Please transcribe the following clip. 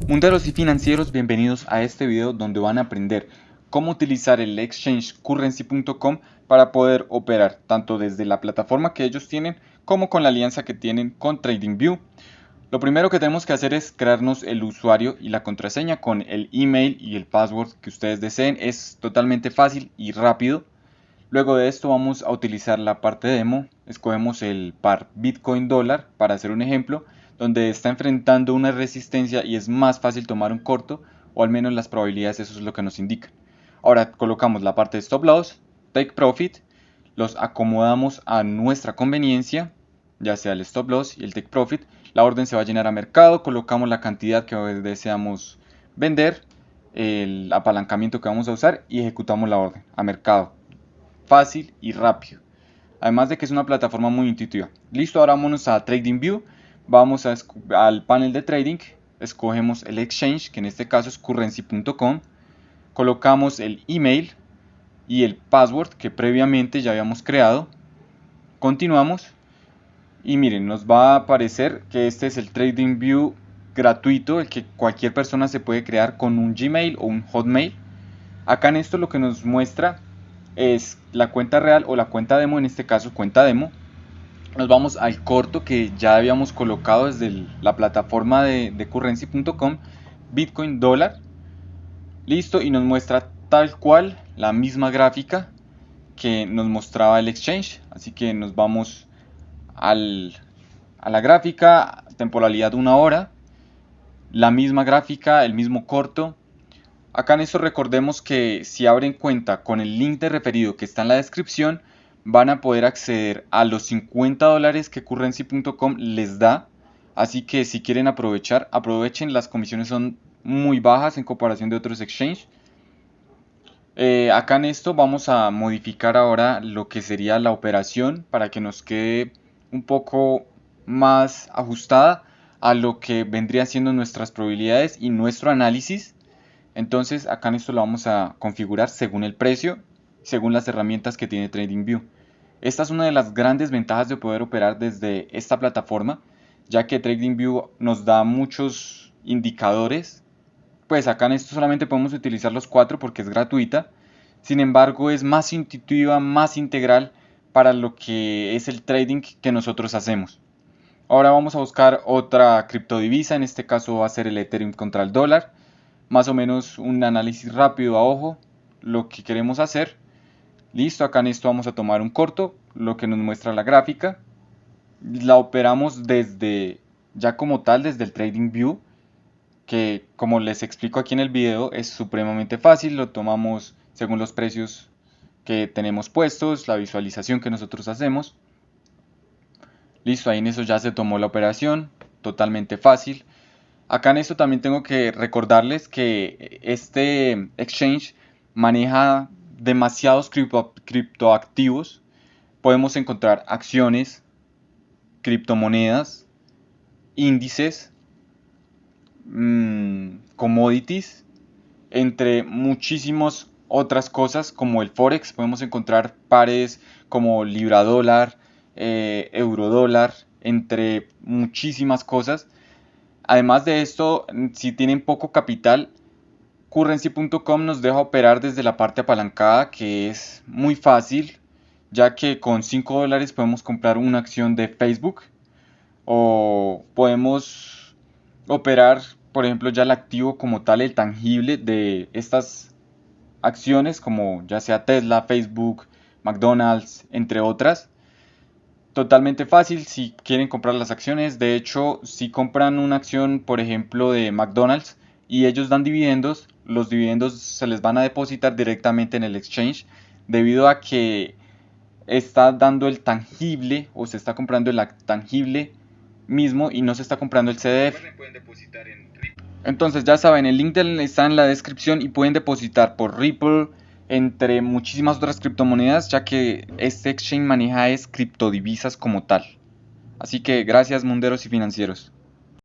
Munderos y financieros, bienvenidos a este video donde van a aprender cómo utilizar el exchange Currency.com para poder operar tanto desde la plataforma que ellos tienen como con la alianza que tienen con TradingView. Lo primero que tenemos que hacer es crearnos el usuario y la contraseña con el email y el password que ustedes deseen. Es totalmente fácil y rápido. Luego de esto vamos a utilizar la parte demo. Escogemos el par Bitcoin dólar para hacer un ejemplo donde está enfrentando una resistencia y es más fácil tomar un corto, o al menos las probabilidades eso es lo que nos indican. Ahora colocamos la parte de stop loss, take profit, los acomodamos a nuestra conveniencia, ya sea el stop loss y el take profit. La orden se va a llenar a mercado, colocamos la cantidad que deseamos vender, el apalancamiento que vamos a usar y ejecutamos la orden a mercado. Fácil y rápido. Además de que es una plataforma muy intuitiva. Listo, ahora vámonos a TradingView. Vamos al panel de trading. Escogemos el exchange, que en este caso es currency.com. Colocamos el email y el password que previamente ya habíamos creado. Continuamos. Y miren, nos va a aparecer que este es el TradingView gratuito, el que cualquier persona se puede crear con un Gmail o un Hotmail. Acá en esto lo que nos muestra es la cuenta real o la cuenta demo, en este caso cuenta demo. Nos vamos al corto que ya habíamos colocado desde la plataforma de currency.com, Bitcoin dólar. Listo, y nos muestra tal cual la misma gráfica que nos mostraba el exchange. Así que nos vamos a la gráfica, temporalidad 1 hora, la misma gráfica, el mismo corto. Acá en esto recordemos que si abren cuenta con el link de referido que está en la descripción, van a poder acceder a los $50 que Currency.com les da. Así que si quieren aprovechar, aprovechen, las comisiones son muy bajas en comparación de otros exchanges. Acá en esto vamos a modificar ahora lo que sería la operación para que nos quede un poco más ajustada a lo que vendrían siendo nuestras probabilidades y nuestro análisis. Entonces acá en esto lo vamos a configurar según el precio, según las herramientas que tiene TradingView. Esta es una de las grandes ventajas de poder operar desde esta plataforma, ya que TradingView nos da muchos indicadores. Pues acá en esto solamente podemos utilizar los 4 porque es gratuita. Sin embargo, es más intuitiva, más integral para lo que es el trading que nosotros hacemos. Ahora vamos a buscar otra criptodivisa, en este caso va a ser el Ethereum contra el dólar. Más o menos un análisis rápido a ojo, lo que queremos hacer. Listo, acá en esto vamos a tomar un corto, lo que nos muestra la gráfica. La operamos desde, ya como tal, desde el TradingView, que como les explico aquí en el video es supremamente fácil. Lo tomamos según los precios que tenemos puestos, la visualización que nosotros hacemos. Listo, ahí en eso ya se tomó la operación, totalmente fácil. Acá en esto también tengo que recordarles que este exchange maneja demasiados criptoactivos. Podemos encontrar acciones, criptomonedas, índices, commodities, entre muchísimas otras cosas como el Forex. Podemos encontrar pares como libra dólar, euro dólar, entre muchísimas cosas. Además de esto, si tienen poco capital, Currency.com nos deja operar desde la parte apalancada, que es muy fácil, ya que con $5 podemos comprar una acción de Facebook, o podemos operar, por ejemplo, ya el activo como tal, el tangible de estas acciones, como ya sea Tesla, Facebook, McDonald's, entre otras. Totalmente fácil si quieren comprar las acciones. De hecho, si compran una acción, por ejemplo, de McDonald's y ellos dan dividendos, los dividendos se les van a depositar directamente en el exchange, debido a que está dando el tangible o se está comprando el tangible mismo y no se está comprando el CDF. Entonces ya saben, el link está en la descripción y pueden depositar por Ripple, entre muchísimas otras criptomonedas, ya que este exchange maneja criptodivisas como tal. Así que gracias, munderos y financieros.